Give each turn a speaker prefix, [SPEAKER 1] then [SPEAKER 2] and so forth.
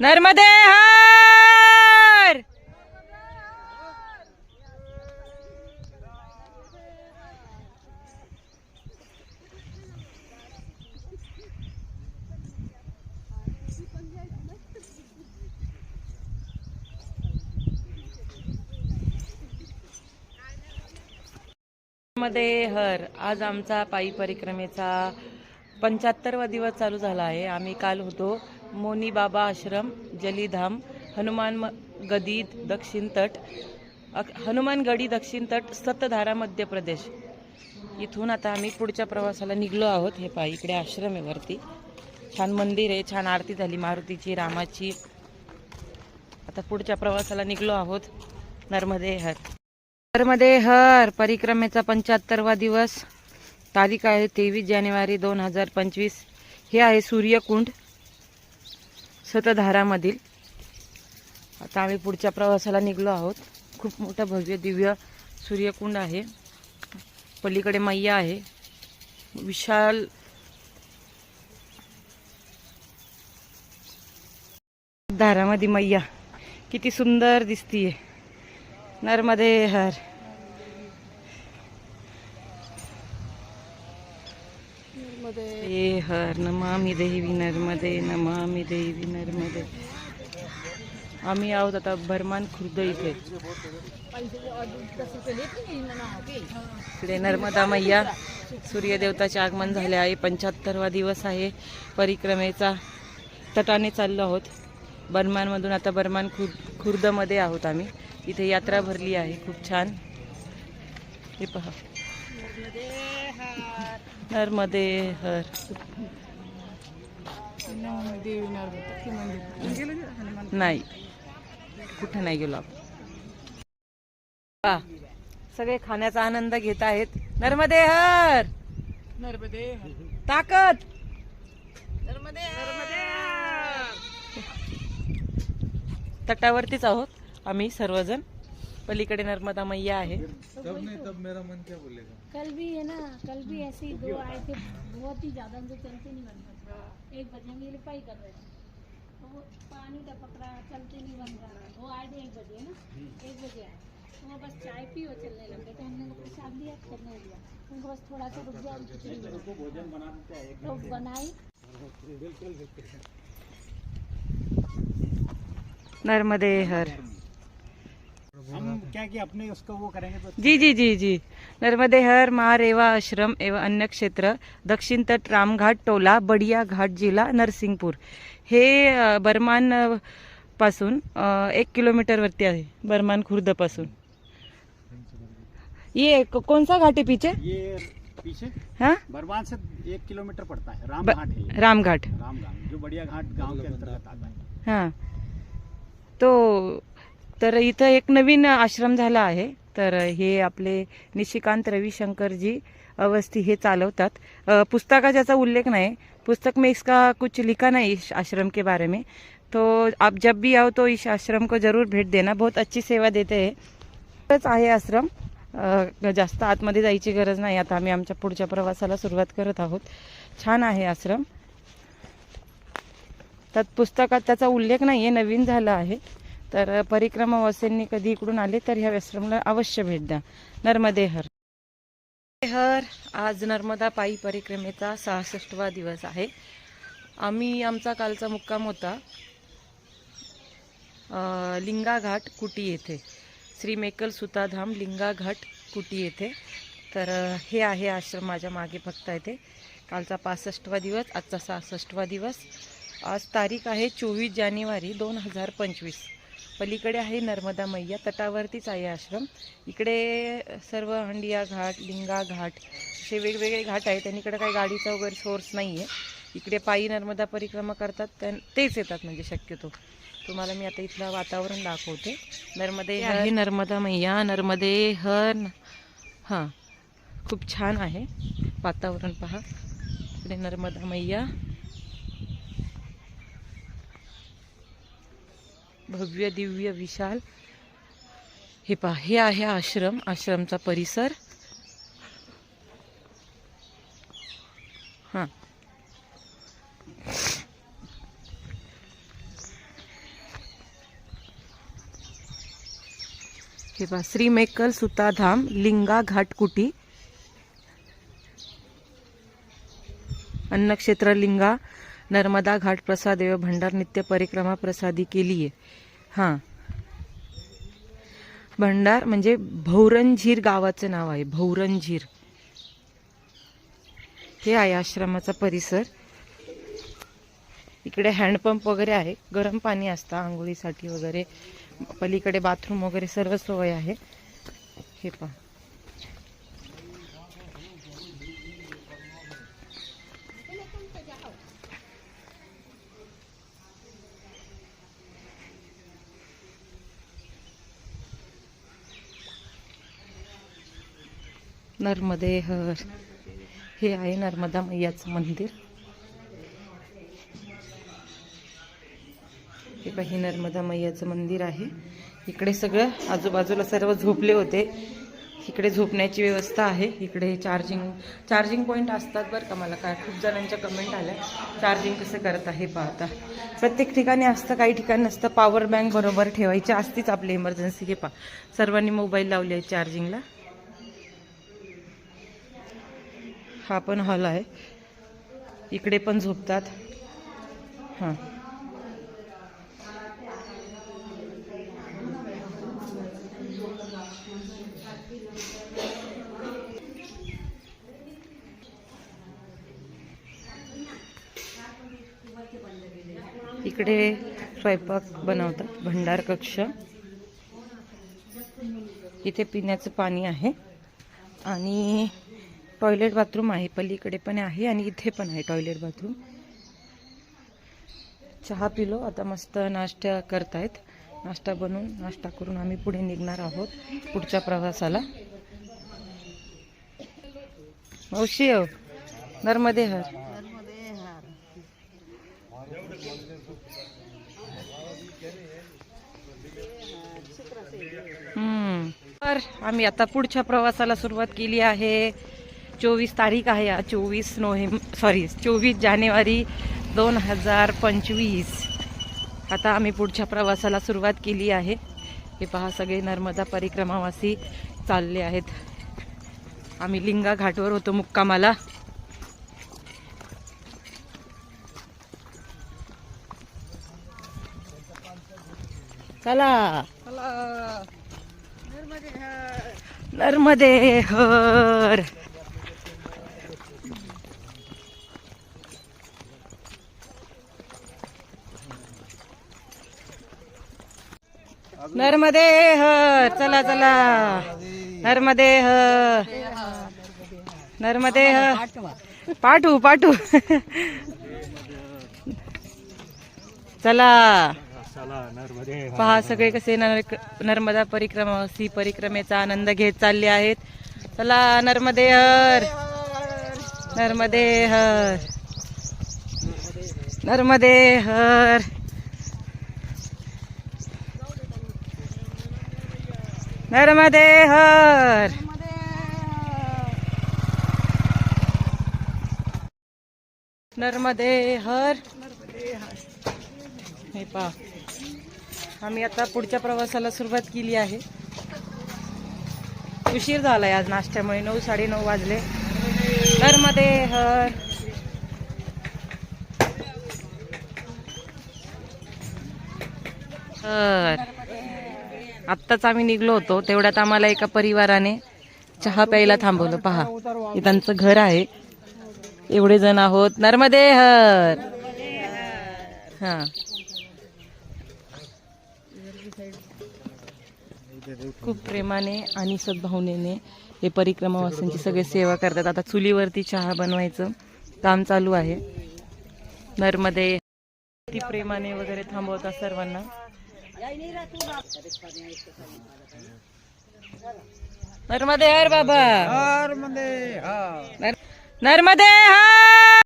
[SPEAKER 1] नर्मदे हर. मध्ये हर. आज आमचा पायी परिक्रमेचा 75वा दिवस चालू झाला आहे. आम्ही काल होतो मोनी बाबा आश्रम, जलीधाम, गडी दक्षिण तट, सतधारा मध्य प्रदेश. इथून आता आम्ही पुढच्या प्रवासाला निघलो आहोत. हे पायी इकडे आश्रम आहे वरती, छान मंदिर आहे, छान आरती झाली मारुतीची, रामाची. आता पुढच्या प्रवासाला निघलो आहोत. नर्मदे हर. नर्मदे हर परिक्रमेचा 75वा दिवस. तारीख आहे 23 जानेवारी 2025. हे आहे सूर्यकुंड सतधारामधील. आता आम्ही पुढच्या प्रवासाला निघलो आहोत. खूप मोठा भव्य दिव्य सूर्यकुंड आहे. पलीकडे मैया आहे, विशाल. धारामध्ये मैया किती सुंदर दिसतीये. नर्मदे हर. नर्मदे हर. नमामि देवी नर्मदे, नमामि देवी नर्मदे. आम्ही आहोत आता बरमान खुर्द इथे. इकडे नर्मदा मैया, सूर्यदेवताचे आगमन झाले आहे. 75वा दिवस आहे परिक्रमेचा. तटाने चाललो आहोत बर्मानमधून. आता बर्मान खुर्दमध्ये आहोत आम्ही. इथे यात्रा भरली आहे खूप छान. हे पहा, नर्मदे हर. नाही, कुठं नाही गेलो आपण. सगळे खाण्याचा आनंद घेत आहेत. नर्मदे हर. नर्मदे हर. ताकद. नर्मदे हर. तटावरतीच आहोत आम्ही सर्वजण. पलीकडे नर्मदा मैया आहे.
[SPEAKER 2] तब मेरा मन क्या बोलेगा.
[SPEAKER 3] कल भी है ना, कल भी ऐसे ही 2 आए थे, बहुत ही ज्यादा जो चलते नहीं बन रहा. 1 बजे हम ये लिपाई कर रहे थे, तो वो पानी टपक रहा, चलते नहीं बन रहा. वो आए थे 1 बजे ना, 1 बजे आए. तो वो बस चाय पी और चलने लगे. तो हमने प्रसाद लिया, करने दिया. उनको बस थोड़ा सा रुक जाओ, भोजन बनाते तो बनाई.
[SPEAKER 1] नर्मदे हर.
[SPEAKER 2] हम क्या कि अपने उसको वो करेंगे तो.
[SPEAKER 1] जी जी जी जी. नर्मदे हर. महारेवा आश्रम एवं अन्य क्षेत्र, दक्षिण तट, रामघाट टोला, बडिया घाट जिल्हा नरसिंगपूर. हे बरमान पासून 1 किलोमीटर वरती आहे. बरमान खुर्द पासून. ये कौन सा घाट है पीछे.
[SPEAKER 2] ये पीछे
[SPEAKER 1] हाँ,
[SPEAKER 2] बरमान से 1 किलोमीटर पड़ता है. रामघाट है ये.
[SPEAKER 1] रामघाट.
[SPEAKER 2] रामघाट जो बढ़िया घाट गांव के अंतर्गत आता है.
[SPEAKER 1] हां. तर इथं एक नवीन आश्रम झाला आहे. तर हे आपले निशिकांत रविशंकरजी अवस्थी हे चालवतात. पुस्तका ज्याचा उल्लेख नाही, पुस्तक में इसका कुछ लिखा नहीं इस आश्रम के बारे में. तो आप जब भी आओ तो इस आश्रम को जरूर भेट देना. बहुत अच्छी सेवा देते हैं. आहे आश्रम. जास्त आतमध्ये जायची गरज नाही. आता आम्ही आमच्या पुढच्या प्रवासाला सुरुवात करत आहोत. छान आहे आश्रम. त्यात पुस्तकात त्याचा उल्लेख नाहीये, नवीन झाला आहे. तर परिक्रमावासींनी कधी इकडून आले तर ह्या आश्रमला अवश्य भेट द्या. नर्मदे हर. हर. आज नर्मदा पायी परिक्रमेचा 66वा दिवस आहे. आमचा कालचा मुक्काम होता लिंगा घाट कुटी येथे, श्री मेकल सुताधाम लिंगा घाट कुटी येथे. तर हे आहे आश्रम माझ्या मागे बघता येते. कालचा 65वा दिवस, आजचा 66वा दिवस. आज तारीख आहे 24 जानेवारी 2025. पलीकडे आहे नर्मदा मैया. तटावरतीच आहे आश्रम. इकडे सर्व हंडिया घाट, लिंगा घाट असे वेगवेगळे घाट आहेत. आणि इकडे काही गाडीचा वगैरे सोर्स नाही आहे. इकडे पायी नर्मदा परिक्रमा करतात तेच येतात म्हणजे शक्यतो. तुम्हाला मी आता इथलं वातावरण दाखवते. नर्मदे आहे नर्मदा मैया. नर्मदे हर. हां, खूप छान आहे वातावरण. पहा, इकडे नर्मदा मैया. भव्य दिव्य विशाल. हे पहा, हे आहे आश्रम. आश्रमचा परिसर. हां, हे पहा श्री मेकल सुताधाम लिंगा घाट कुटी, अन्नक्षेत्र लिंगा, नर्मदा घाट प्रसाद एवं भंडार नित्य परिक्रमा प्रसादी के लिए। हां, भंडार म्हणजे भौरंझीर गावाचं नाव आहे, भौरंझीर. हे आहे आश्रमाचा परिसर. इकडे हँडपंप वगैरे आहे, गरम पाणी असतं आंघोळीसाठी वगैरे. पलीकडे बाथरूम वगैरे सर्व सोय आहे. हे पहा, नर्मदे हर. हे आहे नर्मदा मैयाचं मंदिर. हे काही नर्मदा मैयाचं मंदिर आहे. इकडे सगळं आजूबाजूला सर्व झोपले होते. इकडे झोपण्याची व्यवस्था आहे. इकडे चार्जिंग पॉईंट असतात बरं का. मला काय खूप जणांच्या कमेंट आल्या चार्जिंग कसं करत आहे पाहता. प्रत्येक ठिकाणी असतं, काही ठिकाणी नसतं. पॉवर बँक बरोबर ठेवायची असतीच आपली इमर्जन्सी. हे पहा, सर्वांनी मोबाईल लावले आहे चार्जिंगला. हा पण हॉल आहे, इकडे पण झोपतात. हां, इकडे स्वयंपाक बनवतात, भंडार कक्ष. इथे पिण्याचं पाणी आहे आणि टॉयलेट बाथरूम आहे. पलीकडे पण आहे आणि इथे पण आहे टॉयलेट बाथरूम. चहा पिलो, आता मस्त नाश्ता करतायत. नाश्ता बनवून नाश्ता करून आम्ही पुढे निघणार आहोत पुढच्या प्रवासाला. मावशी हो, नर्मदे हर. तर आम्ही आता पुढच्या प्रवासाला सुरुवात केली आहे. 24 तारीख आहे आज, 24 जानेवारी 2025. आता आम्ही पुढच्या प्रवासाला सुरुवात केली आहे. हे पहा, सगळे नर्मदा परिक्रमावासी चालले आहेत. आम्ही लिंगा घाटवर होतो मुक्कामाला. चला, नर्मदे हर. नर्मदे हर. चला चला, नर्मदे हर. नर्मदे हर. पाठवू चला. पहा, सगळे कसे नर्मदा परिक्रमेचा आनंद घेत चालले आहेत. चला, नर्मदे हर. नर्मदे हर. नर्मदे हर. नर्मदे हर. नर्मदे हर. हे पहा, आम्ही आता पुढच्या प्रवासाला सुरुवात केली आहे. उशीर झालाय आज नाश्त्यामुळे, 9 साडेनऊ वाजले. नर्मदे हर. आत्ताच आम्ही निघलो होतो, तेवढ्यात आम्हाला एका परिवाराने चहा प्यायला थांबवलं. पहा, हे त्यांचं घर आहे. एवढे जण आहोत. नर्मदे हर. हा, खूप प्रेमाने आणि सद्भावनेने हे परिक्रमावासींची सगळे सेवा करतात. आता चुलीवरती चहा बनवायचं काम चालू आहे. नर्मदे ती प्रेमाने वगैरे थांबवतात सर्वांना. नर्मदे हर बाबा. नर्मदे हर.